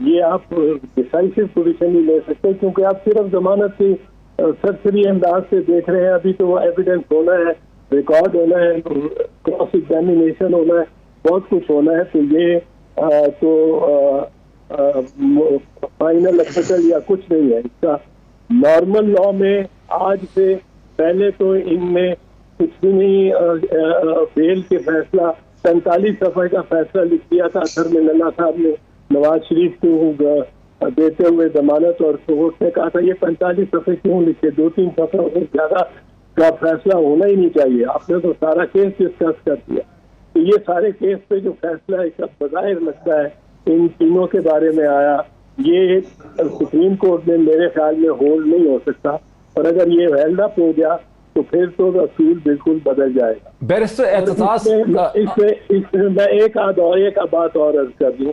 یہ آپ ڈیسائسو پوزیشن نہیں لے سکتے، کیونکہ آپ صرف ضمانت کی سرسری انداز سے دیکھ رہے ہیں. ابھی تو وہ ایویڈنس ہونا ہے، ریکارڈ ہونا ہے، کراس ایگزامینیشن ہونا ہے، بہت کچھ ہونا ہے. تو یہ فائنل اپیل یا کچھ نہیں ہے. اس کا نارمل لا میں آج سے پہلے تو ان میں کچھ بھی نہیں. بیل کے فیصلہ 45 صفحے کا فیصلہ لکھ دیا تھا اطہر من اللہ صاحب نے نواز شریف کو دیتے ہوئے ضمانت، اور کورٹ نے کہا تھا یہ 45 صفحے کیوں لکھے، 2-3 صفحے سے زیادہ کا فیصلہ ہونا ہی نہیں چاہیے. آپ نے تو سارا کیس ڈسکس کر دیا. تو یہ سارے کیس پہ جو فیصلہ ہے سب بظاہر لگتا ہے ان تینوں کے بارے میں آیا، یہ سپریم کورٹ میں میرے خیال میں ہولڈ نہیں ہو سکتا. اور اگر یہ ہیلڈ اپ ہو گیا تو پھر تو اصول بالکل بدل جائے گا. بیرسٹر اعتزاز، اس میں ایک بات اور عرض کر دوں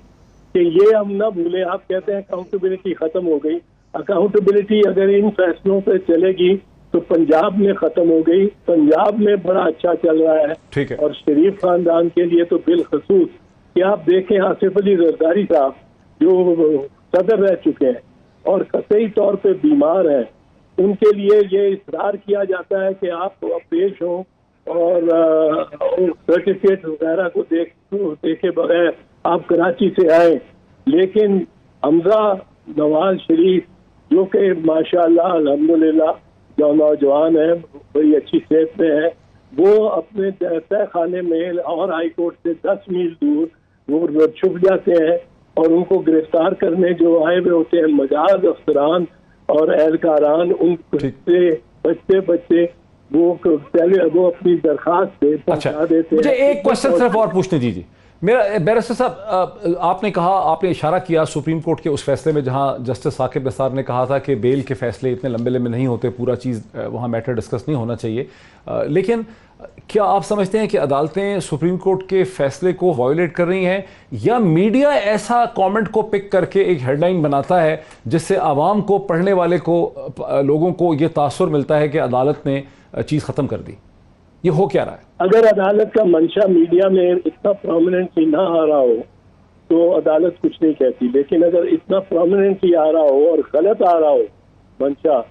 کہ یہ ہم نہ بھولیں. آپ کہتے ہیں اکاؤنٹیبلٹی ختم ہو گئی. اکاؤنٹیبلٹی اگر ان فیصلوں پہ چلے گی تو پنجاب میں ختم ہو گئی. پنجاب میں بڑا اچھا چل رہا ہے، اور شریف خاندان کے لیے تو بالخصوص کہ آپ دیکھیں آصف علی زرداری صاحب جو صدر رہ چکے ہیں اور قطعی طور پہ بیمار ہیں، ان کے لیے یہ اصرار کیا جاتا ہے کہ آپ پیش ہوں اور سرٹیفکیٹ وغیرہ کو دیکھے بغیر آپ کراچی سے آئیں. لیکن حمزہ نواز شریف جو کہ ماشاءاللہ الحمدللہ جو نوجوان ہیں، بڑی اچھی صحت میں ہے، وہ اپنے تہ خانے میں لاہور ہائی کورٹ سے 10 میل دور وہ چھپ جاتے ہیں، اور ان کو گرفتار کرنے جو آئے ہوئے ہوتے ہیں مجاز افسران اور اہلکاران، ان سے بچے وہ اپنی درخواست سے پہنچا دیتے ہیں. مجھے ایک کوشچن صرف اور پوچھنے دیجیے. میرا بیرسٹر صاحب، آپ نے کہا، آپ نے اشارہ کیا سپریم کورٹ کے اس فیصلے میں جہاں جسٹس ثاقب نثار نے کہا تھا کہ بیل کے فیصلے اتنے لمبے نہیں ہوتے، پورا چیز وہاں میٹر ڈسکس نہیں ہونا چاہیے. لیکن کیا آپ سمجھتے ہیں کہ عدالتیں سپریم کورٹ کے فیصلے کو وائلیٹ کر رہی ہیں، یا میڈیا ایسا کامنٹ کو پک کر کے ایک ہیڈ لائن بناتا ہے جس سے عوام کو، پڑھنے والے کو، لوگوں کو یہ تاثر ملتا ہے کہ عدالت نے چیز ختم کر دی؟ یہ ہو کیا رہا ہے؟ اگر عدالت کا منشا میڈیا میں اتنا پرومیننٹلی نہ آ رہا ہو تو عدالت کچھ نہیں کہتی، لیکن اگر اتنا پرومیننٹلی آ رہا ہو اور غلط آ رہا ہو منشا،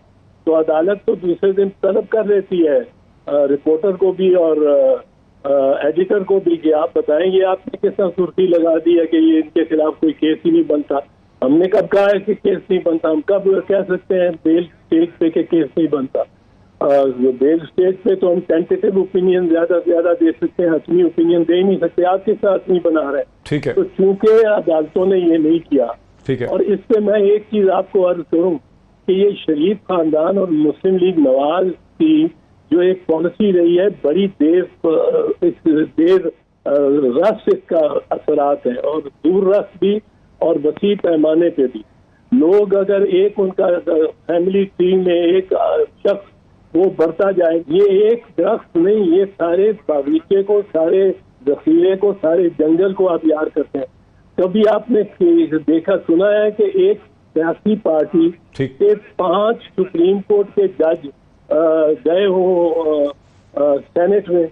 تو عدالت تو دوسرے دن طلب کر لیتی ہے رپورٹر کو بھی اور ایڈیٹر کو بھی کہ آپ بتائیں گے آپ نے کس طرح سرخی لگا دی ہے کہ یہ ان کے خلاف کوئی کیس ہی نہیں بنتا. ہم نے کب کہا ہے کہ کیس نہیں بنتا؟ ہم کب کہہ سکتے ہیں بیل اسٹیج پہ کہ کیس نہیں بنتا؟ بیل اسٹیج پہ تو ہم ٹینٹیٹیو اوپینین زیادہ سے زیادہ دے سکتے ہیں، حتمی اوپینین دے ہی نہیں سکتے. آپ کس طرح حتمی بنا رہے ہیں؟ ٹھیک ہے. تو چونکہ عدالتوں نے یہ نہیں کیا. ٹھیک ہے. اور اس پہ میں ایک چیز آپ کو عرض کروں کہ یہ شریف خاندان اور مسلم لیگ نواز کی جو ایک پالیسی رہی ہے، بڑی دیر رس اس کا اثرات ہیں، اور دور رس بھی اور وسیع پیمانے پہ بھی. لوگ اگر ایک ان کا فیملی ٹری میں ایک شخص وہ بڑھتا جائے، یہ ایک درخت نہیں، یہ سارے باغیچے کو، سارے ذخیرے کو، سارے جنگل کو آپ یاد کرتے ہیں. کبھی آپ نے دیکھا سنا ہے کہ ایک سیاسی پارٹی کے 5 سپریم کورٹ کے جج گئے ہوں سینٹ میں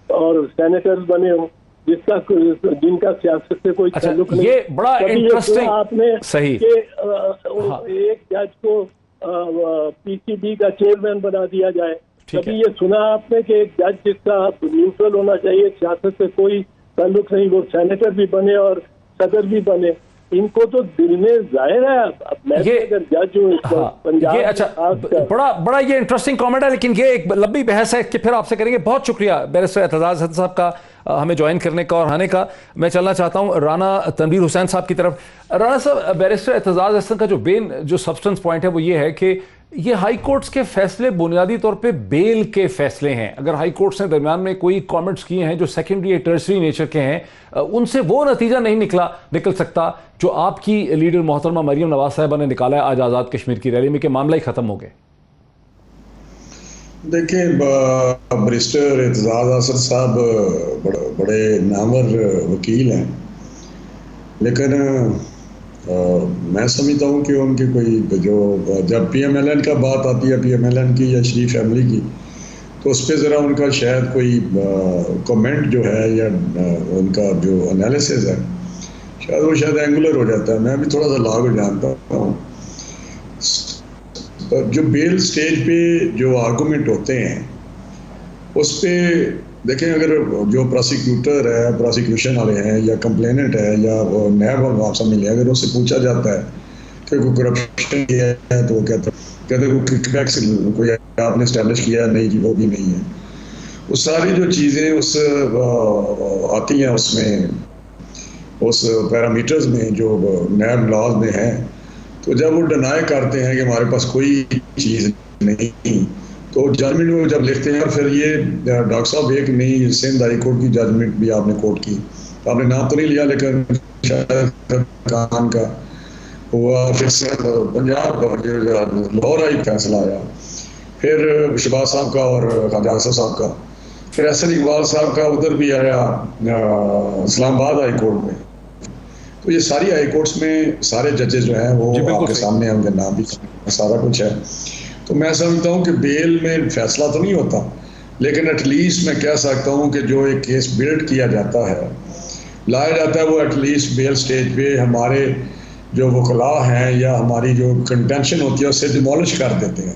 اور سینیٹر بنے ہوں جن کا سیاست سے کوئی تعلق نہیں؟ یہ بڑا انٹرسٹنگ آپ نے صحیح ایک جج کو پی سی بی کا چیئرمین بنا دیا جائے. کبھی یہ سنا آپ نے کہ ایک جج جس کا نیوٹرل ہونا چاہیے، سیاست سے کوئی تعلق نہیں، وہ سینیٹر بھی بنے اور صدر بھی بنے؟ ان کو تو دل میں ظاہر ہے. میں اگر جج ہوں پنجاب، اچھا بڑا یہ انٹرسٹنگ کامنٹ ہے، لیکن یہ ایک لمبی بحث ہے کہ پھر آپ سے کریں گے. بہت شکریہ بیرسٹر اعتزاز احد صاحب کا ہمیں جوائن کرنے کا اور آنے کا. میں چلنا چاہتا ہوں رانا تنویر حسین صاحب کی طرف. رانا صاحب، بیرسٹر اعتزاز احد کا جو سبسٹنس پوائنٹ ہے وہ یہ ہے کہ یہ ہائی کورٹس کے فیصلے بنیادی طور پہ بیل کے فیصلے ہیں. اگر ہائی کورٹس نے درمیان میں کوئی کامنٹس کیے ہیں جو سیکنڈری یا ٹرسری نیچر کے ہیں، ان سے وہ نتیجہ نہیں نکل سکتا جو آپ کی لیڈر محترمہ مریم نواز صاحبہ نے نکالا ہے آج آزاد کشمیر کی ریلی میں کہ معاملہ ہی ختم ہو گئے. دیکھیں، بیرسٹر اعتزاز احد صاحب بڑے نامور وکیل ہیں، لیکن میں سمجھتا ہوں کہ ان کی کوئی جب پی ایم ایل این کا بات آتی ہے، پی ایم ایل این کی یا شریف فیملی کی، تو اس پہ ذرا ان کا شاید کوئی کمنٹ جو ہے یا ان کا جو انالیسز ہے شاید وہ اینگولر ہو جاتا ہے، میں بھی تھوڑا سا لا کو جانتا ہوں. جو بیل سٹیج پہ جو آرگومنٹ ہوتے ہیں اس پہ دیکھیں، اگر جو پروسیکیوٹر ہے، پروسیکیوشن والے ہیں یا کمپلیننٹ ہے یا وہ نیب اور آپ سمجھ لیں، اگر اس سے پوچھا جاتا ہے کہ کوئی کرپشن کیا ہے تو وہ کہتے کوئی آپ نے اسٹیبلش کیا ہے، نہیں جی وہ بھی نہیں ہے. وہ ساری جو چیزیں اس آتی ہیں اس میں، اس پیرامیٹرز میں جو نیب لاز میں ہیں، تو جب وہ ڈینائی کرتے ہیں کہ ہمارے پاس کوئی چیز نہیں، تو ججمنٹ میں جب لکھتے ہیں، اور پھر یہ ڈاکٹر صاحب ایک نہیں سندھ ہائی کورٹ کی ججمنٹ بھی آپ نے کوٹ کی، آپ نے نام تو نہیں لیا لیکن شاید خان کا ہوا، پھر پنجاب لاہور ہائی فیصلہ آیا، پھر شہباز صاحب کا اور خواجہ آصف صاحب کا، پھر احسن اقبال صاحب کا ادھر بھی آیا اسلام آباد ہائی کورٹ میں. تو یہ ساری ہائی کورٹس میں سارے ججز جو ہیں وہ آپ کے سامنے ہیں، ان کے نام بھی سارا کچھ ہے. تو میں سمجھتا ہوں کہ بیل میں فیصلہ تو نہیں ہوتا، لیکن ایٹ لیسٹ میں کہہ سکتا ہوں کہ جو ایک کیس بلڈ کیا جاتا ہے، لایا جاتا ہے، وہ ایٹ لیسٹ بیل سٹیج پہ ہمارے جو وکلاء ہیں یا ہماری جو کنٹینشن ہوتی ہے اسے ڈیمولش کر دیتے ہیں.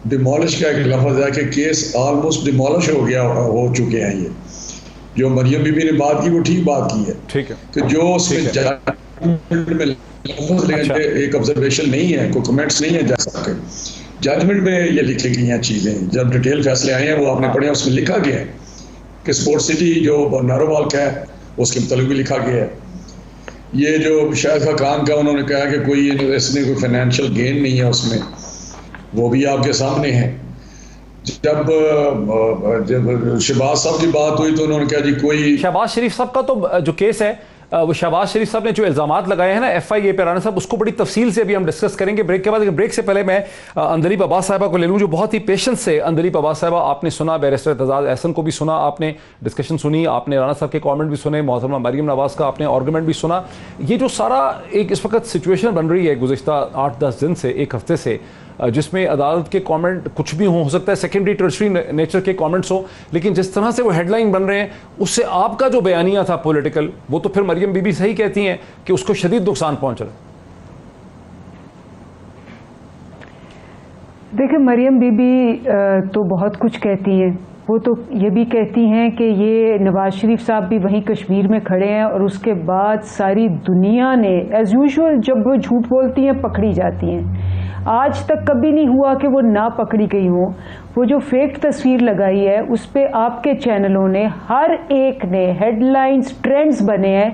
ڈیمولش کا ایک لفظ ہے کہ کیس آلموسٹ ڈیمولش ہو چکے ہیں. یہ جو مریم بی بی نے بات کی وہ ٹھیک بات کی ہے، ٹھیک ہے، کہ جو اس میں ججمنٹ میں لفظ ایک آبزرویشن نہیں ہے، کوئی کمنٹس نہیں ہے جیسا کہ ججمنٹ میں یہ لکھی گئی ہیں چیزیں. جب ڈیٹیل فیصلے آئے ہیں وہ آپ نے پڑھے، اس میں لکھا گیا ہے کہ اسپورٹ سٹی جو ناروال کا ہے اس کے متعلق بھی لکھا گیا ہے. یہ جو شاہد خاقان کا انہوں نے کہا کہ کوئی اس میں کوئی فائنینشیل گین نہیں ہے، اس میں وہ بھی آپ کے سامنے ہے. جب شہباز صاحب کی بات ہوئی تو انہوں نے کہا جی کوئی شہباز شریف صاحب کا تو جو کیس ہے، وہ شہباز شریف صاحب نے جو الزامات لگائے ہیں نا ایف آئی اے پہ، رانا صاحب اس کو بڑی تفصیل سے ابھی ہم ڈسکس کریں گے بریک کے بعد. بریک سے پہلے میں اندلیب عباس صاحبہ کو لے لوں جو بہت ہی پیشنس سے. اندلیب عباس صاحبہ آپ نے سنا، بیرسٹر اعتزاز احسن کو بھی سنا، آپ نے ڈسکشن سنی، آپ نے رانا صاحب کے کامنٹ بھی سنے، محترمہ مریم نواز کا آپ نے آرگومنٹ بھی سنا. یہ جو سارا ایک اس وقت سچویشن بن رہی ہے گزشتہ 8-10 دن سے، ایک ہفتے سے، جس میں عدالت کے کامنٹ کچھ بھی ہو سکتا ہے، سیکنڈری ٹرشری نیچر کے کامنٹس ہوں، لیکن جس طرح سے وہ ہیڈ لائن بن رہے ہیں اس سے آپ کا جو بیانیہ تھا پولیٹیکل، وہ تو پھر مریم بی بی صحیح کہتی ہیں کہ اس کو شدید نقصان پہنچ رہا ہے. دیکھیں مریم بی بی تو بہت کچھ کہتی ہیں. وہ تو یہ بھی کہتی ہیں کہ یہ نواز شریف صاحب بھی وہیں کشمیر میں کھڑے ہیں، اور اس کے بعد ساری دنیا نے ایز یوزول جب وہ جھوٹ بولتی ہیں پکڑی جاتی ہیں. آج تک کبھی نہیں ہوا کہ وہ نہ پکڑی گئی ہوں. وہ جو فیک تصویر لگائی ہے اس پہ آپ کے چینلوں نے ہر ایک نے ہیڈ لائنز ٹرینڈز بنے ہیں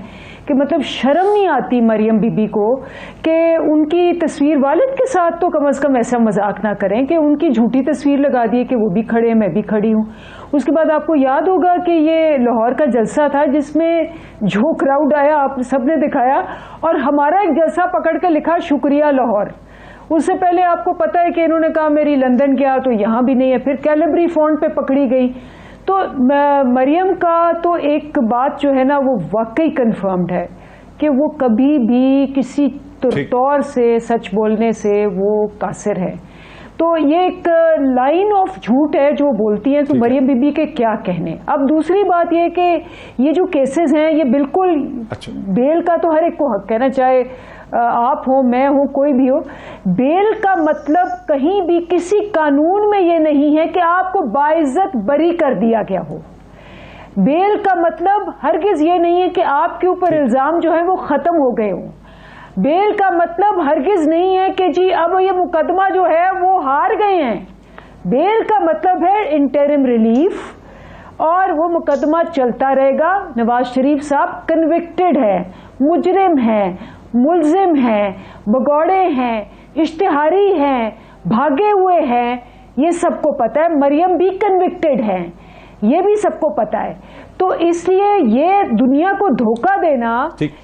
کہ مطلب شرم نہیں آتی مریم بی بی کو کہ ان کی تصویر، والد کے ساتھ تو کم از کم ایسا مذاق نہ کریں کہ ان کی جھوٹی تصویر لگا دی کہ وہ بھی کھڑے ہیں میں بھی کھڑی ہوں. اس کے بعد آپ کو یاد ہوگا کہ یہ لاہور کا جلسہ تھا جس میں جو کراؤڈ آیا آپ سب نے دکھایا، اور ہمارا ایک جلسہ پکڑ کے لکھا شکریہ لاہور. اس سے پہلے آپ کو پتا ہے کہ انہوں نے کہا میری لندن گیا تو یہاں بھی نہیں ہے، پھر کیلیبری فونٹ پہ پکڑی گئی. تو مریم کا تو ایک بات جو ہے نا وہ واقعی کنفرمڈ ہے کہ وہ کبھی بھی کسی طور سے سچ بولنے سے وہ قاصر ہے. تو یہ ایک لائن آف جھوٹ ہے جو بولتی ہیں. تو مریم بی بی کے کیا کہنے. اب دوسری بات یہ کہ یہ جو کیسز ہیں یہ بالکل بیل کا تو ہر ایک کو حق ہے نا، چاہے آپ ہوں میں ہوں کوئی بھی ہو. بیل کا مطلب کہیں بھی کسی قانون میں یہ نہیں ہے کہ آپ کو باعزت بری کر دیا گیا ہو. بیل کا مطلب ہرگز یہ نہیں ہے کہ آپ کے اوپر الزام جو ہے وہ ختم ہو گئے ہوں. بیل کا مطلب ہرگز نہیں ہے کہ جی اب یہ مقدمہ جو ہے وہ ہار گئے ہیں. بیل کا مطلب ہے انٹرم ریلیف، اور وہ مقدمہ چلتا رہے گا. نواز شریف صاحب کنوکٹڈ ہے، مجرم ہے، ملزم ہیں، بگوڑے ہیں، اشتہاری ہیں، بھاگے ہوئے ہیں، یہ سب کو پتا ہے. مریم بھی کنوکٹڈ ہیں، یہ بھی سب کو پتا ہے. تو اس لیے یہ دنیا کو دھوکہ دینا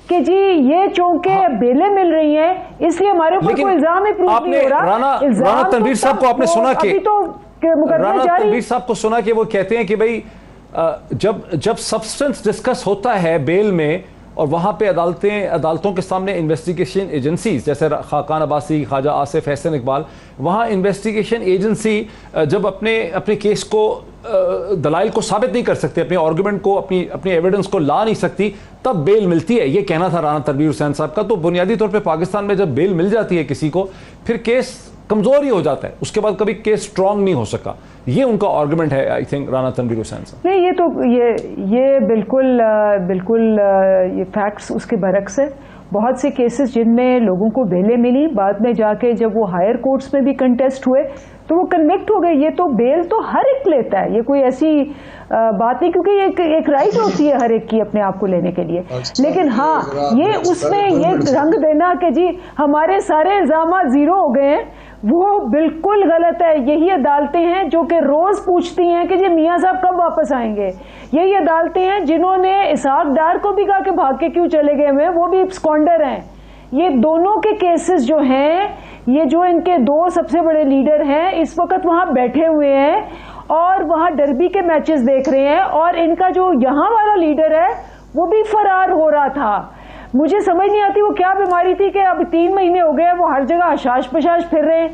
کہ جی یہ چونکہ بیلیں مل رہی ہیں اس لیے ہمارے اوپر کوئی الزام ہی پروف نہیں ہو رہا. رانا تنویر صاحب کو آپ نے سنا کہ رانا تنویر صاحب کو سنا کہ وہ کہتے ہیں کہ بھئی جب سبسٹنس ڈسکس ہوتا ہے بیل میں اور وہاں پہ عدالتوں کے سامنے انویسٹیگیشن ایجنسیز جیسے خاقان عباسی, خواجہ آصف, احسن اقبال, وہاں انویسٹیگیشن ایجنسی جب اپنے کیس کو دلائل کو ثابت نہیں کر سکتے, اپنے آرگومنٹ کو, اپنی ایویڈنس کو لا نہیں سکتی, تب بیل ملتی ہے. یہ کہنا تھا رانا تنویر حسین صاحب کا. تو بنیادی طور پہ پاکستان میں جب بیل مل جاتی ہے کسی کو, پھر کیس کمزور ہی ہو جاتا ہے, اس کے بعد کبھی کیس سٹرونگ نہیں ہو سکا. یہ ان کا آرگومنٹ ہے آئی تھنک رانا تنویر حسین صاحب. نہیں, یہ تو یہ بالکل یہ فیکٹس اس کے برعکس ہے. بہت سے کیسز جن میں لوگوں کو بیلیں ملی, بعد میں جا کے جب وہ ہائر کورٹس میں بھی کنٹیسٹ ہوئے تو وہ کنوکٹ ہو گئے. یہ تو بیل تو ہر ایک لیتا ہے, یہ کوئی ایسی بات نہیں, کیونکہ یہ ایک رائٹ ہوتی ہے ہر ایک کی اپنے آپ کو لینے کے لیے. لیکن ہاں, یہ اس میں یہ رنگ دینا کہ جی ہمارے سارے الزامات زیرو ہو گئے ہیں, وہ بالکل غلط ہے. یہی عدالتیں ہیں جو کہ روز پوچھتی ہیں کہ جی میاں صاحب کب واپس آئیں گے. یہی عدالتیں ہیں جنہوں نے اسحاق ڈار کو بھی کہا کہ بھاگ کے کیوں چلے گئے ہوئے, وہ بھی اسکانڈر ہیں. یہ دونوں کے کیسز جو ہیں, یہ جو ان کے دو سب سے بڑے لیڈر ہیں اس وقت وہاں بیٹھے ہوئے ہیں اور وہاں ڈربی کے میچز دیکھ رہے ہیں, اور ان کا جو یہاں والا لیڈر ہے وہ بھی فرار ہو رہا تھا. مجھے سمجھ نہیں آتی وہ کیا بیماری تھی کہ اب 3 مہینے ہو گئے وہ ہر جگہ حشاش پشاش پھر رہے ہیں.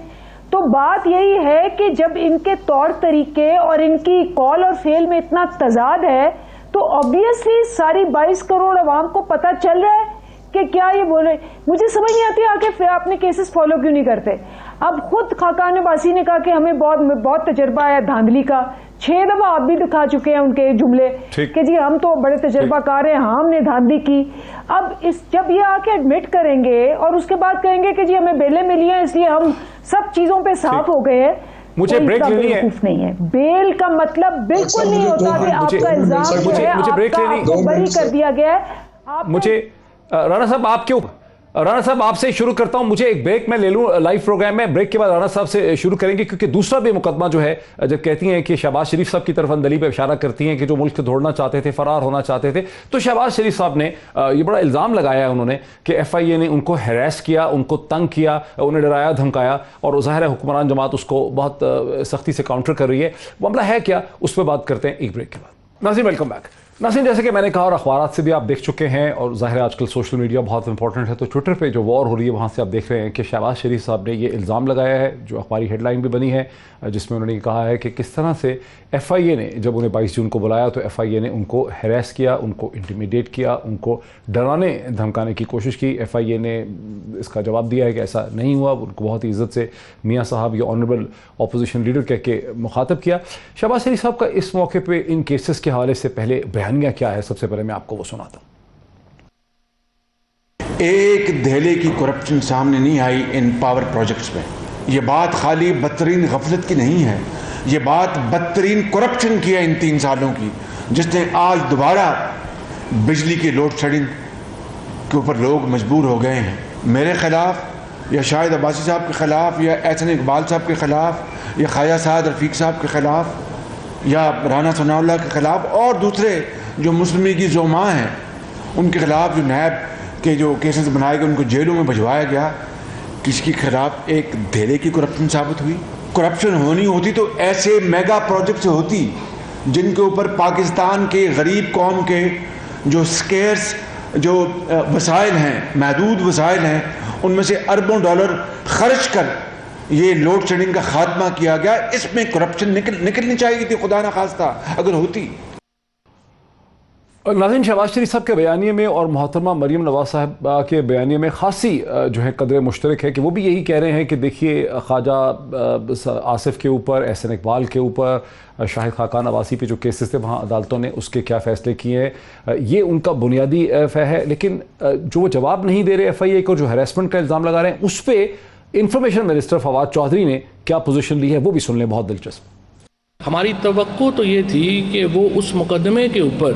تو بات یہی ہے کہ جب ان کے طور طریقے اور ان کی کال اور فیل میں اتنا تضاد ہے تو آبویسلی ساری 22 کروڑ عوام کو پتہ چل رہا ہے کہ کیا یہ بول رہے. مجھے سمجھ نہیں آتی آگے اپنے کیسز فالو کیوں نہیں کرتے. اب خود خاقان عباسی نے کہا کہ ہمیں بہت تجربہ ہے دھاندلی کا. 6 دفعہ آپ بھی دکھا چکے ہیں ان کے جملے کہ جی ہم تو بڑے تجربہ کار ہیں, ہاں ہم نے دھاندلی کی. اب جب یہ آ کے ایڈمٹ کریں گے اور اس کے بعد کہیں گے کہ جی ہمیں بیلیں ملی ہیں اس لیے ہم سب چیزوں پہ صاف ہو گئے ہیں, مجھے بریک لینی ہے. نہیں ہے بیل کا مطلب بالکل نہیں ہوتا کہ آپ کا الزام جو ہے آپ کو بری کر دیا گیا ہے. مجھے رانا صاحب آپ کیوں, رانا صاحب آپ سے شروع کرتا ہوں. مجھے ایک بریک میں لے لوں لائیو پروگرام میں, بریک کے بعد رانا صاحب سے شروع کریں گے کیونکہ دوسرا بھی مقدمہ جو ہے جب کہتی ہیں کہ شہباز شریف صاحب کی طرف اندلی پہ اشارہ کرتی ہیں کہ جو ملک سے دوڑنا چاہتے تھے, فرار ہونا چاہتے تھے, تو شہباز شریف صاحب نے یہ بڑا الزام لگایا ہے انہوں نے کہ ایف آئی اے نے ان کو ہیریس کیا, ان کو تنگ کیا, انہیں ڈرایا دھمکایا, اور ظاہر ہے حکمران جماعت اس کو بہت سختی سے کاؤنٹر کر رہی ہے. معاملہ ہے کیا, اس پہ بات کرتے ہیں ایک بریک کے بعد. ناظرین ویلکم بیک. ناظرین جیسے کہ میں نے کہا اور اخبارات سے بھی آپ دیکھ چکے ہیں, اور ظاہر ہے آج کل سوشل میڈیا بہت امپورٹنٹ ہے, تو ٹویٹر پہ جو وار ہو رہی ہے وہاں سے آپ دیکھ رہے ہیں کہ شہباز شریف صاحب نے یہ الزام لگایا ہے جو اخباری ہیڈ لائن بھی بنی ہے, جس میں انہوں نے کہا ہے کہ کس طرح سے ایف آئی اے نے جب انہیں 22 جون کو بلایا تو ایف آئی اے نے ان کو ہیریس کیا, ان کو انٹیمیڈیٹ کیا, ان کو ڈرانے دھمکانے کی کوشش کی. ایف آئی اے نے اس کا جواب دیا ہے کہ ایسا نہیں ہوا, ان کو بہت ہی عزت سے میاں صاحب یا آنریبل اپوزیشن لیڈر کہہ کے مخاطب کیا. شہباز شریف صاحب کا اس موقع پہ ان کیسز کے حوالے سے پہلے بیانیہ کیا ہے, سب سے پہلے میں آپ کو وہ سناتا ہوں. ایک دھیلے کی کرپشن سامنے نہیں آئی ان پاور پروجیکٹس میں. یہ بات خالی بدترین غفلت کی نہیں ہے, یہ بات بدترین کرپشن کی ہے ان 3 سالوں کی, جس نے آج دوبارہ بجلی کی لوڈ شیڈنگ کے اوپر لوگ مجبور ہو گئے ہیں. میرے خلاف یا شاہد عباسی صاحب کے خلاف یا احسن اقبال صاحب کے خلاف یا خواجہ سعد رفیق صاحب کے خلاف یا رانا ثناء اللہ کے خلاف اور دوسرے جو مسلم لیگ کی زعماء ہیں ان کے خلاف جو نیب کے جو کیسز بنائے گئے ان کو جیلوں میں بھجوایا گیا, کس کے خلاف ایک دھیلے کی کرپشن ثابت ہوئی. کرپشن ہونی ہوتی تو ایسے میگا پروجیکٹس ہوتی جن کے اوپر پاکستان کے غریب قوم کے جو سکیئرس جو وسائل ہیں, محدود وسائل ہیں, ان میں سے اربوں ڈالر خرچ کر یہ لوڈ شیڈنگ کا خاتمہ کیا گیا. اس میں کرپشن نکلنی چاہیے تھی خدا نخواستہ اگر ہوتی. ناظرین شہباز شریف صاحب کے بیانیے میں اور محترمہ مریم نواز صاحب کے بیانیے میں خاصی جو ہے قدر مشترک ہے کہ وہ بھی یہی کہہ رہے ہیں کہ دیکھیے خواجہ آصف کے اوپر, احسن اقبال کے اوپر, شاہد خاقان عباسی پہ جو کیسز تھے وہاں عدالتوں نے اس کے کیا فیصلے کیے ہیں, یہ ان کا بنیادی ہے. لیکن جو وہ جواب نہیں دے رہے ایف آئی اے کو, جو ہیریسمنٹ کا الزام لگا رہے ہیں, اس پہ انفارمیشن منسٹر فواد چودھری نے کیا پوزیشن لی ہے وہ بھی سن لیں, بہت دلچسپ. ہماری توقع تو یہ تھی کہ وہ اس مقدمے کے اوپر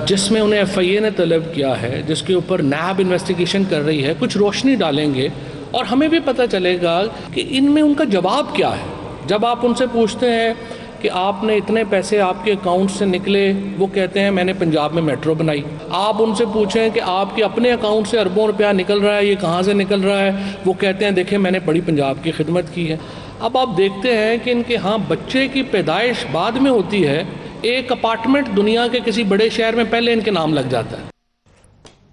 جس میں انہیں ایف آئی اے نے طلب کیا ہے, جس کے اوپر نیب انویسٹیگیشن کر رہی ہے, کچھ روشنی ڈالیں گے اور ہمیں بھی پتہ چلے گا کہ ان میں ان کا جواب کیا ہے. جب آپ ان سے پوچھتے ہیں کہ آپ نے اتنے پیسے آپ کے اکاؤنٹ سے نکلے, وہ کہتے ہیں میں نے پنجاب میں میٹرو بنائی. آپ ان سے پوچھیں کہ آپ کے اپنے اکاؤنٹ سے اربوں روپیہ نکل رہا ہے, یہ کہاں سے نکل رہا ہے, وہ کہتے ہیں دیکھیں میں نے بڑی پنجاب کی خدمت کی ہے. اب آپ دیکھتے ہیں کہ ان کے ہاں بچے کی پیدائش بعد میں ہوتی ہے, ایک اپارٹمنٹ دنیا کے کسی بڑے شہر میں پہلے ان کے نام لگ جاتا ہے.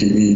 TV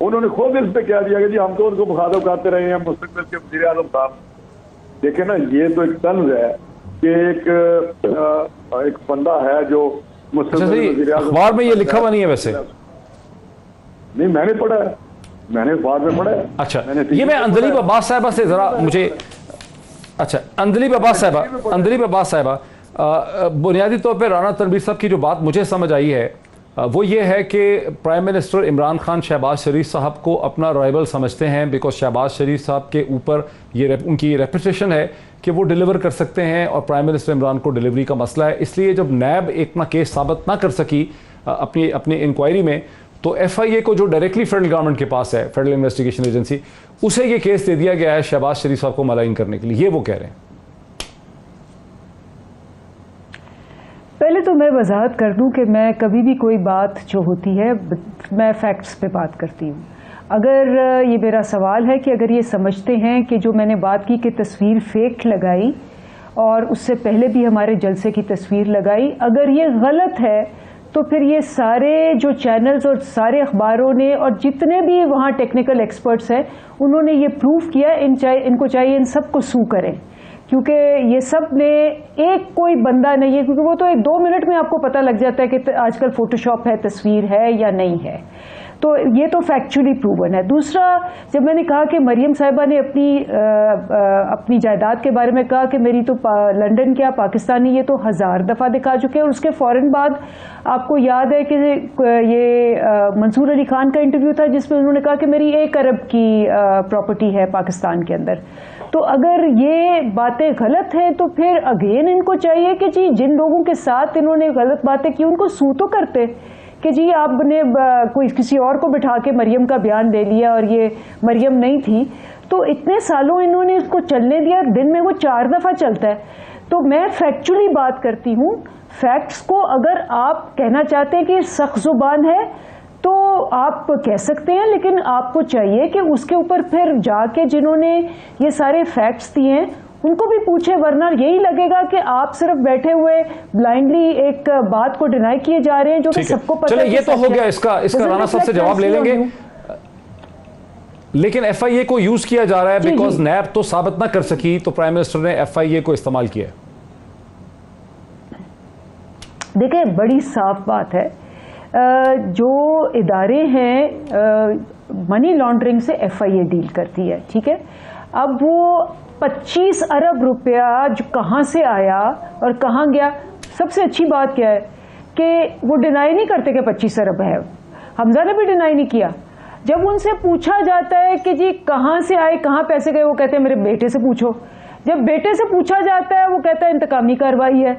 انہوں نے خود اس پہ کہہ دیا کہ جی ہم تو ان کو مخاطب کرتے رہے ہیں مستقبل کے وزیر اعظم صاحب. دیکھیں نا یہ تو ایک طنز ہے کہ ایک بندہ ہے جو مستقبل وزیر اعظم. اخبار میں یہ لکھا ہوا نہیں ہے ویسے. نہیں میں نے پڑھا ہے, میں نے اخبار میں پڑھا ہے. اچھا یہ میں اندلیب عباس صاحبہ سے ذرا مجھے اچھا اندلیب عباس صاحبہ بنیادی طور پہ رانا تنویر صاحب کی جو بات مجھے سمجھ آئی ہے وہ یہ ہے کہ پرائم منسٹر عمران خان شہباز شریف صاحب کو اپنا رائیول سمجھتے ہیں بیکاز شہباز شریف صاحب کے اوپر یہ ان کی ریپوٹیشن ہے کہ وہ ڈیلیور کر سکتے ہیں اور پرائم منسٹر عمران کو ڈیلیوری کا مسئلہ ہے. اس لیے جب نیب اپنا کیس ثابت نہ کر سکی اپنی انکوائری میں تو ایف آئی اے کو جو ڈائریکٹلی فیڈرل گورنمنٹ کے پاس ہے فیڈرل انویسٹیگیشن ایجنسی اسے یہ کیس دے دیا گیا ہے شہباز شریف صاحب کو ملائن کرنے کے لیے. یہ وہ کہہ رہے ہیں. پہلے تو میں وضاحت کر دوں کہ میں کبھی بھی کوئی بات جو ہوتی ہے میں فیکٹس پہ بات کرتی ہوں. اگر یہ میرا سوال ہے کہ اگر یہ سمجھتے ہیں کہ جو میں نے بات کی کہ تصویر فیک لگائی اور اس سے پہلے بھی ہمارے جلسے کی تصویر لگائی, اگر یہ غلط ہے تو پھر یہ سارے جو چینلز اور سارے اخباروں نے اور جتنے بھی وہاں ٹیکنیکل ایکسپرٹس ہیں انہوں نے یہ پروف کیا, ان کو چاہیے ان سب کو سو کریں کیونکہ یہ سب نے ایک کوئی بندہ نہیں ہے, کیونکہ وہ تو 2 منٹ میں آپ کو پتہ لگ جاتا ہے کہ آج کل فوٹو شاپ ہے, تصویر ہے یا نہیں ہے. تو یہ تو فیکچولی پروون ہے. دوسرا, جب میں نے کہا کہ مریم صاحبہ نے اپنی جائیداد کے بارے میں کہا کہ میری تو لنڈن کیا پاکستانی یہ تو 1000 دفعہ دکھا چکے ہیں, اور اس کے فوراً بعد آپ کو یاد ہے کہ یہ منصور علی خان کا انٹرویو تھا جس میں انہوں نے کہا کہ میری 1 ارب کی پراپرٹی ہے پاکستان کے اندر. تو اگر یہ باتیں غلط ہیں تو پھر اگین ان کو چاہیے کہ جی جن لوگوں کے ساتھ انہوں نے غلط باتیں کی ان کو سو تو کرتے کہ جی آپ نے کوئی کسی اور کو بٹھا کے مریم کا بیان دے لیا اور یہ مریم نہیں تھی. تو اتنے سالوں انہوں نے اس کو چلنے دیا, دن میں وہ 4 دفعہ چلتا ہے. تو میں فیکچولی بات کرتی ہوں. فیکٹس کو اگر آپ کہنا چاہتے ہیں کہ سخت زبان ہے تو آپ کہہ سکتے ہیں, لیکن آپ کو چاہیے کہ اس کے اوپر پھر جا کے جنہوں نے یہ سارے فیکٹس دیے ہیں ان کو بھی پوچھے, ورنہ یہی لگے گا کہ آپ صرف بیٹھے ہوئے بلائنڈلی ایک بات کو ڈینائی کیے جا رہے ہیں جو کہ سب کو پتہ ہے. چلے یہ تو ہو گیا, اس کا رانا صاحب سے جواب لے لیں گے. لیکن ایف آئی اے کو یوز کیا جا رہا ہے بیکاز نیب تو ثابت نہ کر سکی تو پرائم منسٹر نے ایف آئی اے کو استعمال کیا. دیکھیں بڑی صاف بات ہے, جو ادارے ہیں منی لانڈرنگ سے ایف آئی اے ڈیل کرتی ہے, ٹھیک ہے. اب وہ 25 ارب روپیہ جو کہاں سے آیا اور کہاں گیا, سب سے اچھی بات کیا ہے کہ وہ ڈینائی نہیں کرتے کہ 25 ارب ہے. حمزہ نے بھی ڈینائی نہیں کیا. جب ان سے پوچھا جاتا ہے کہ جی کہاں سے آئے کہاں پیسے گئے, وہ کہتے ہیں میرے بیٹے سے پوچھو. جب بیٹے سے پوچھا جاتا ہے وہ کہتا ہے انتقامی کارروائی ہے.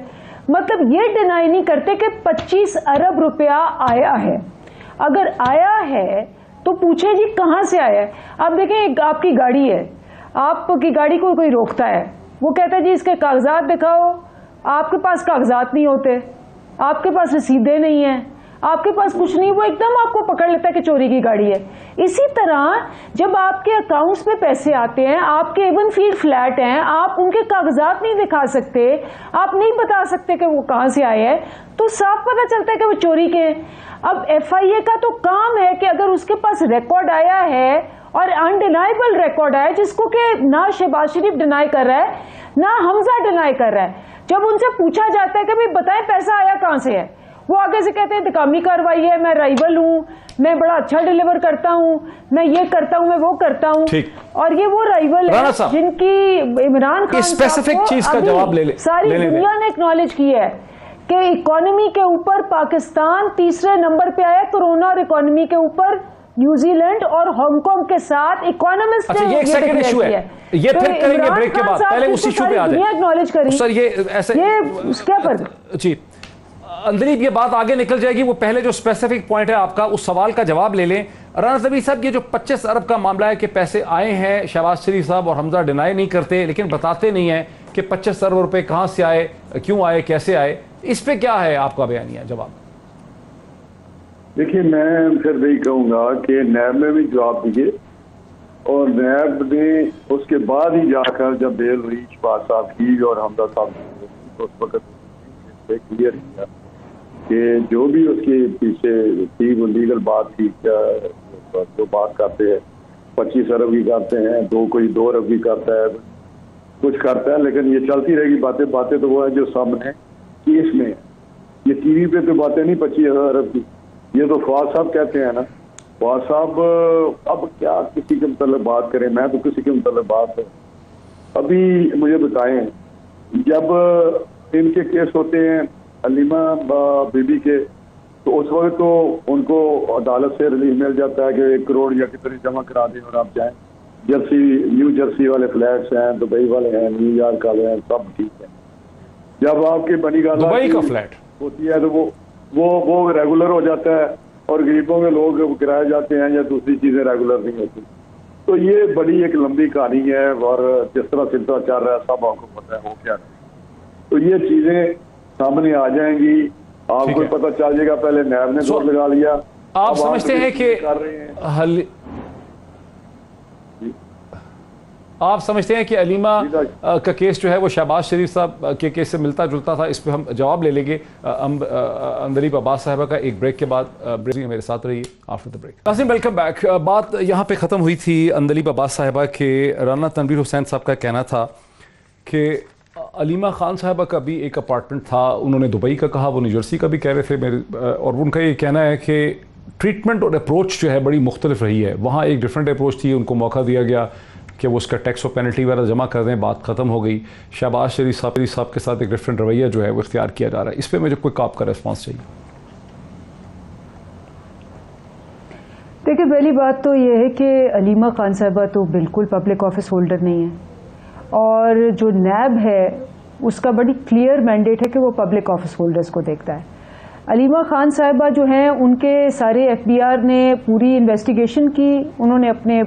مطلب یہ ڈینائی نہیں کرتے کہ 25 ارب روپیہ آیا ہے. اگر آیا ہے تو پوچھے جی کہاں سے آیا ہے. آپ دیکھیں آپ کی گاڑی ہے, آپ کی گاڑی کو کوئی روکتا ہے, وہ کہتا ہے جی اس کے کاغذات دکھاؤ. آپ کے پاس کاغذات نہیں ہوتے, آپ کے پاس رسیدیں نہیں ہیں, آپ کے پاس کچھ نہیں, وہ ایک دم آپ کو پکڑ لیتا ہے کہ چوری کی گاڑی ہے. اسی طرح جب آپ کے اکاؤنٹس میں پیسے آتے ہیں, آپ کے ایون فیلڈ فلیٹ ہیں, آپ ان کے کاغذات نہیں دکھا سکتے, آپ نہیں بتا سکتے کہ وہ کہاں سے آئے ہیں, تو صاف پتہ چلتا ہے کہ وہ چوری کے ہیں. اب ایف آئی اے کا تو کام ہے کہ اگر اس کے پاس ریکارڈ آیا ہے اور انڈینائبل ریکارڈ آیا جس کو کہ نہ شہباز شریف ڈینائی کر رہا ہے نہ حمزہ ڈینائی کر رہا ہے, جب ان سے پوچھا جاتا ہے کہ بھائی بتائیں پیسہ آیا کہاں سے ہے, وہ آگے سے کہتے ہیں انتقامی کارروائی ہے, میں رائیول ہوں, میں بڑا اچھا ڈیلیور کرتا ہوں, میں یہ کرتا ہوں, میں وہ کرتا ہوں. اور یہ وہ رائیول ہے جن کی عمران خان ساری دنیا نے اکنالج کی ہے کہ اکانومی کے اوپر پاکستان 3رے نمبر پہ آیا, کرونا اور اکانومی کے اوپر نیوزی لینڈ اور ہانگ کانگ کے ساتھ. اکانومسٹ نے یہ ایک سیکنڈ ایشو ہے, یہ پھر کریں گے بریک کے بعد, پہلے اس ایشو پہ آ جائیں. اکنالج کریں سر یہ ایسے کیا فرق. جی اندلیب یہ بات آگے نکل جائے گی, وہ پہلے جو اسپیسیفک پوائنٹ ہے آپ کا اس سوال کا جواب لے لیں. رانا تنویر صاحب یہ جو 25 ارب کا معاملہ ہے کہ پیسے آئے ہیں, شہباز شریف صاحب اور حمزہ ڈینائی نہیں کرتے لیکن بتاتے نہیں ہیں کہ 25 ارب روپے کہاں سے آئے, کیوں آئے, کیسے آئے, اس پہ کیا ہے آپ کا بیانیہ جواب؟ دیکھیے میں پھر وہی کہوں گا کہ نیب میں بھی جواب دیجیے, اور نیب نے اس کے بعد ہی جا کر جب بیل ہوئی شہباز صاحب کی اور حمزہ صاحب کی تو اس وقت کلیئر کیا کہ جو بھی اس کے پیچھے تھی وہ لیگل بات تھی, کیا جو بات کرتے ہیں 25 ارب کی کرتے ہیں, کوئی 2 ارب کی کرتا ہے, کچھ کرتا ہے, لیکن یہ چلتی رہے گی باتیں تو وہ ہے جو سامنے کیس میں ہے. یہ ٹی وی پہ تو باتیں نہیں 25 ارب کی, یہ تو فواد صاحب کہتے ہیں نا. فواد صاحب اب کیا کسی کے متعلق بات کریں, میں تو کسی کے متعلق بات ابھی مجھے بتائیں, جب ان کے کیس ہوتے ہیں علیمہ بی بی کے, تو اس وقت تو ان کو عدالت سے ریلیف مل جاتا ہے کہ 1 کروڑ یا کتنے جمع کرا دیں اور آپ جائیں. نیو جرسی والے فلیٹس ہیں, دبئی والے ہیں, نیو یارک والے ہیں, سب ٹھیک ہے. جب آپ کی بنی گالا دبئی کا فلیٹ ہوتی ہے تو وہ ریگولر ہو جاتا ہے, اور غریبوں کے لوگ کرائے جاتے ہیں یا دوسری چیزیں ریگولر نہیں ہوتی. تو یہ بڑی ایک لمبی کہانی ہے, اور جس طرح سلسلہ چل رہا ہے سب آپ کو پتہ ہے ہو کیا رہا ہے. تو یہ چیزیں سامنے آ جائیں گی, آپ کو پتہ چل جائے گا. پہلے نیب نے زور لگا لیا. آپ سمجھتے ہیں کہ آپ سمجھتے ہیں کہ علیمہ کا کیس جو ہے وہ شہباز شریف صاحب کے کیس سے ملتا جلتا تھا؟ اس پہ ہم جواب لے لیں گے اندلیب عباس صاحبہ کا ایک بریک کے بعد. میرے ساتھ رہیے آفٹر دا بریک. ناظرین ویلکم بیک. بات یہاں پہ ختم ہوئی تھی اندلیب عباس صاحبہ کے. رانا تنویر حسین صاحب کا کہنا تھا کہ علیمہ خان صاحبہ کا بھی ایک اپارٹمنٹ تھا, انہوں نے دبئی کا کہا, وہ نیو جرسی کا بھی کہہ رہے تھے, اور ان کا یہ کہنا ہے کہ ٹریٹمنٹ اور اپروچ جو ہے بڑی مختلف رہی ہے. وہاں ایک ڈیفرنٹ اپروچ تھی, ان کو موقع دیا گیا کہ وہ اس کا ٹیکس اور پینلٹی وغیرہ جمع کر دیں, بات ختم ہو گئی. شہباز شریف صاحب کے ساتھ ایک ڈیفرنٹ رویہ جو ہے وہ اختیار کیا جا رہا ہے. اس پہ مجھے کوئی آپ کا ریسپانس چاہیے. دیکھیں, پہلی بات تو یہ ہے کہ علیمہ خان صاحبہ تو بالکل پبلک آفس ہولڈر نہیں ہے, اور جو نیب ہے اس کا بڑی کلیئر مینڈیٹ ہے کہ وہ پبلک آفس ہولڈرز کو دیکھتا ہے. علیمہ خان صاحبہ جو ہیں ان کے سارے ایف بی آر نے پوری انویسٹیگیشن کی, انہوں نے اپنے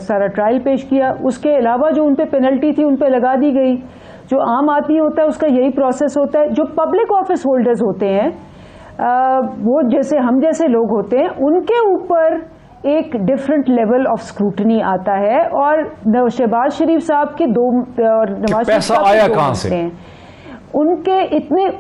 سارا ٹرائل پیش کیا. اس کے علاوہ جو ان پہ پینلٹی تھی ان پہ لگا دی گئی. جو عام آدمی ہوتا ہے اس کا یہی پروسیس ہوتا ہے. جو پبلک آفس ہولڈرز ہوتے ہیں وہ جیسے ہم جیسے لوگ ہوتے ہیں, ان کے اوپر ایک ڈفرنٹ لیول آف اسکروٹنی آتا ہے. اور شہباز شریف صاحب کے دو اور نواز شریف صاحب کے دو مسئلے ہیں. ان کے اتنے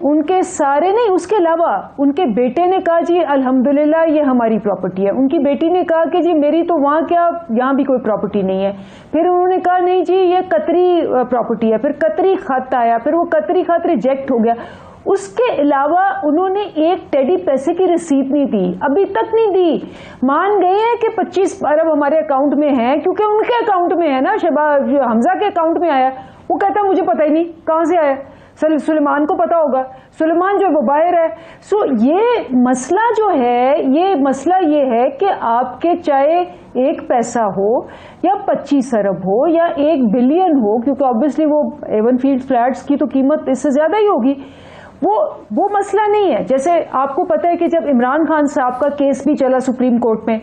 ان کے سارے نہیں, اس کے علاوہ ان کے بیٹے نے کہا جی الحمدللہ یہ ہماری پراپرٹی ہے. ان کی بیٹی نے کہا کہ جی میری تو وہاں کیا, یہاں بھی کوئی پراپرٹی نہیں ہے. پھر انہوں نے کہا نہیں جی یہ قطری پراپرٹی ہے. پھر قطری خط آیا, پھر وہ قطری خط ریجیکٹ ہو گیا. اس کے علاوہ انہوں نے ایک ٹیڈی پیسے کی رسید نہیں دی, ابھی تک نہیں دی. مان گئے ہیں کہ 25 ارب ہمارے اکاؤنٹ میں ہیں, کیونکہ ان کے اکاؤنٹ میں ہے نا, حمزہ کے اکاؤنٹ میں آیا. وہ کہتا ہے مجھے پتہ ہی نہیں کہاں سے آیا, سلیمان کو پتا ہوگا, سلیمان جو وہ باہر ہے. سو یہ مسئلہ جو ہے, یہ مسئلہ یہ ہے کہ آپ کے چاہے 1 پیسہ ہو یا 25 ارب ہو یا 1 بلین ہو, کیونکہ آبویسلی وہ ایون فیلڈ فلیٹس کی تو قیمت اس سے زیادہ ہی ہوگی, وہ مسئلہ نہیں ہے. جیسے آپ کو پتا ہے کہ جب عمران خان صاحب کا کیس بھی چلا سپریم کورٹ میں,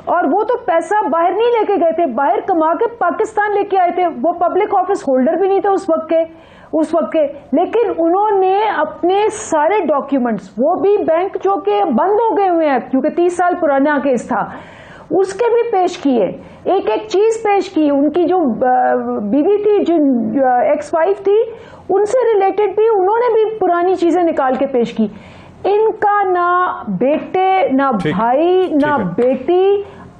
اور وہ تو پیسہ باہر نہیں لے کے گئے تھے, باہر کما کے پاکستان لے کے آئے تھے. وہ پبلک آفس ہولڈر بھی نہیں تھے اس وقت کے, لیکن انہوں نے اپنے سارے ڈاکیومنٹس, وہ بھی بینک جو کہ بند ہو گئے ہوئے ہیں کیونکہ 30 سال پرانا کیس تھا, اس کے بھی پیش کیے, ایک چیز پیش کی. ان کی جو بیوی تھی, جو ایکس وائف تھی, ان سے ریلیٹڈ بھی انہوں نے بھی پرانی چیزیں نکال کے پیش کی. ان کا نہ بیٹے, نہ بھائی, نہ بیٹی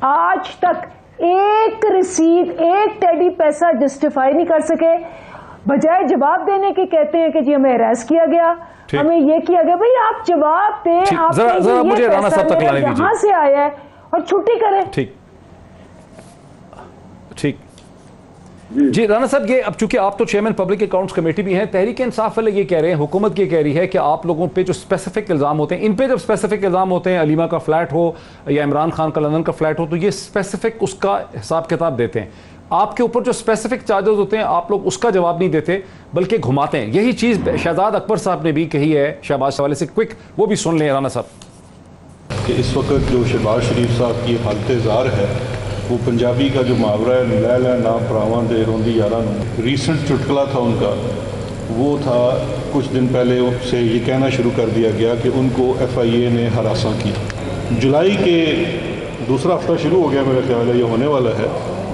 آج تک ایک رسید, ایک ٹیڈی پیسہ جسٹیفائی نہیں کر سکے. بجائے جواب دینے کے کہتے ہیں کہ جی ہمیں ہراس کیا گیا, ہمیں یہ کیا گیا. بھئی آپ جواب دیں, آپ یہ پیسہ یہاں سے آیا ہے اور چھٹی کریں. ٹھیک جی رانا صاحب, یہ اب چونکہ آپ تو چیئرمین پبلک اکاؤنٹس کمیٹی بھی ہیں, تحریک انصاف والے یہ کہہ رہے ہیں, حکومت یہ کہہ رہی ہے کہ آپ لوگوں پہ جو اسپیسیفک الزام ہوتے ہیں, ان پہ جب اسپیسیفک الزام ہوتے ہیں, علیمہ کا فلیٹ ہو یا عمران خان کا لندن کا فلیٹ ہو, تو یہ اسپیسیفک اس کا حساب کتاب دیتے ہیں. آپ کے اوپر جو اسپیسیفک چارجز ہوتے ہیں آپ لوگ اس کا جواب نہیں دیتے بلکہ گھماتے ہیں. یہی چیز شہزاد اکبر صاحب نے بھی کہی ہے شہباز حوالے سے, کوئک وہ بھی سن لیں رانا صاحب. کہ اس وقت جو شہباز شریف صاحب کی حالت زار ہے, وہ پنجابی کا جو محاورہ ہے لے لے نا پراواں دے روندی یاراں نوں, ریسنٹ چٹکلا تھا ان کا, وہ تھا کچھ دن پہلے سے یہ کہنا شروع کر دیا گیا کہ ان کو ایف آئی اے نے ہراساں کی. جولائی کے دوسرا ہفتہ شروع ہو گیا میرا خیال ہے, یہ ہونے والا ہے.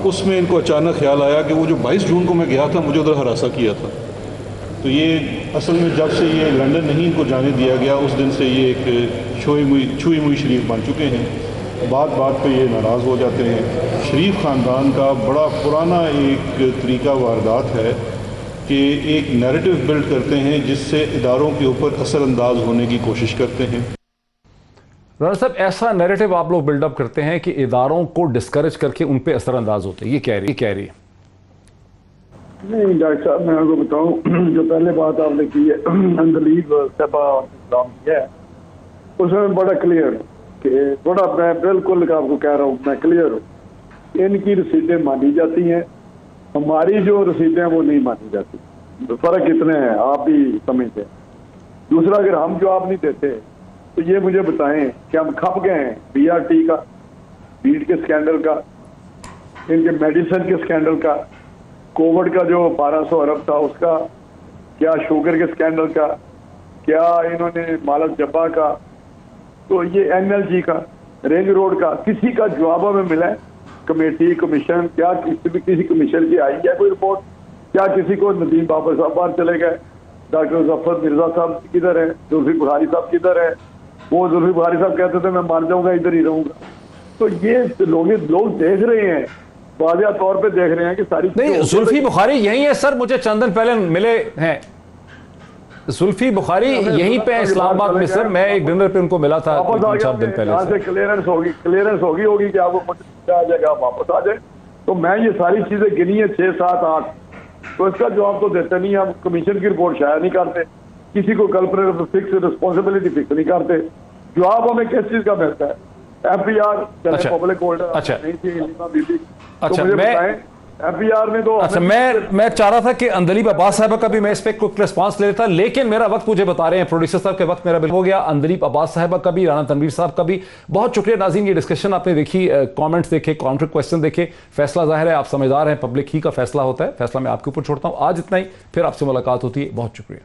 اس میں ان کو اچانک خیال آیا کہ وہ جو 22 جون کو میں گیا تھا مجھے ادھر ہراساں کیا تھا. تو یہ اصل میں جب سے یہ لنڈن نہیں ان کو جانے دیا گیا, اس دن سے یہ ایک چھوئی موئی شریف بن چکے ہیں. بات بات پہ یہ ناراض ہو جاتے ہیں۔ شریف خاندان کا بڑا پرانا ایک طریقہ واردات ہے کہ ایک نیریٹو بلڈ کرتے ہیں جس سے اداروں کے اوپر اثر انداز ہونے کی کوشش کرتے ہیں۔ رانا صاحب، ایسا نیریٹو آپ لوگ بلڈ اپ کرتے ہیں کہ اداروں کو ڈسکریج کر کے ان پہ اثر انداز ہوتے ہیں، یہ کہہ رہی ہے؟ نہیں ڈاکٹر صاحب، میں آپ کو بتاؤں، جو پہلے بات آپ نے کی ہے اندلیب صحبہ اور اسلام کی ہے، اس میں بڑا کلیئر کہ بڑا میں بالکل آپ کو کہہ رہا ہوں، میں کلیئر ہوں، ان کی رسیدیں مانی جاتی ہیں، ہماری جو رسیدیں ہیں وہ نہیں مانی جاتی۔ فرق اتنے ہیں، آپ بھی سمجھتے ہیں۔ دوسرا، اگر ہم جواب نہیں دیتے تو یہ مجھے بتائیں کہ ہم کھپ گئے ہیں بی آر ٹی کا، بیڈ کے سکینڈل کا، ان کے میڈیسن کے سکینڈل کا، کووڈ کا جو 1200 ارب تھا اس کا، کیا شوگر کے سکینڈل کا، کیا انہوں نے مالک جبا کا، تو یہ این ایل جی کا، رنگ روڈ کا، کسی کا جواب ہمیں ملا ہے؟ کمیٹی، کمیشن، کیا کسی کمیشن کی آئی ہے کوئی رپورٹ؟ کیا کسی کو ندیم بابر صاحب باہر چلے گئے، ڈاکٹر ظفر مرزا صاحب کدھر ہیں، زلفی بخاری صاحب کدھر ہیں؟ وہ زلفی بخاری صاحب کہتے تھے میں مار جاؤں گا ادھر ہی رہوں گا۔ تو یہ لوگ دیکھ رہے ہیں، واضح طور پہ دیکھ رہے ہیں کہ ساری نہیں، زلفی بخاری یہی ہے سر، مجھے چند دن پہلے ملے ہیں زلفی بخاری یہیں پہ اسلام آباد میں سر، میں ایک ڈنر پہ ان کو ملا تھا 3-4 دن پہلے۔ یہاں سے کلیئرنس ہوگی کہ آپ کو آ جائے گا، واپس آ جائے۔ تو میں یہ ساری چیزیں گنی ہیں 6, 7, 8، تو اس کا جواب تو دیتے نہیں، ہم کمیشن کی رپورٹ شائع نہیں کرتے، کسی کو کلپریٹ فکس رسپانسبلٹی فکس نہیں کرتے۔ جواب ہمیں کس چیز کا ملتا ہے؟ F P R public holder نہیں تھی بی بی، تو مجھے بتائیں ایف پی آر نے تو میں چاہ رہا تھا کہ اندلیب عباس صاحبہ کا بھی میں اس پہ کوئی ریسپانس لے لیتا، لیکن میرا وقت مجھے بتا رہے ہیں پروڈیوسر صاحب کے وقت میرا بالکل ہو گیا۔ اندلیب عباس صاحبہ کا بھی، رانا تنویر صاحب کا بھی بہت شکریہ۔ ناظرین، یہ ڈسکشن آپ نے دیکھی، کامنٹس دیکھے، کاؤنٹر کوسچن دیکھے، فیصلہ ظاہر ہے آپ سمجھدار ہیں، پبلک ہی کا فیصلہ ہوتا ہے، فیصلہ میں آپ کے اوپر چھوڑتا ہوں۔ آج اتنا ہی، پھر آپ سے ملاقات ہوتی ہے، بہت شکریہ۔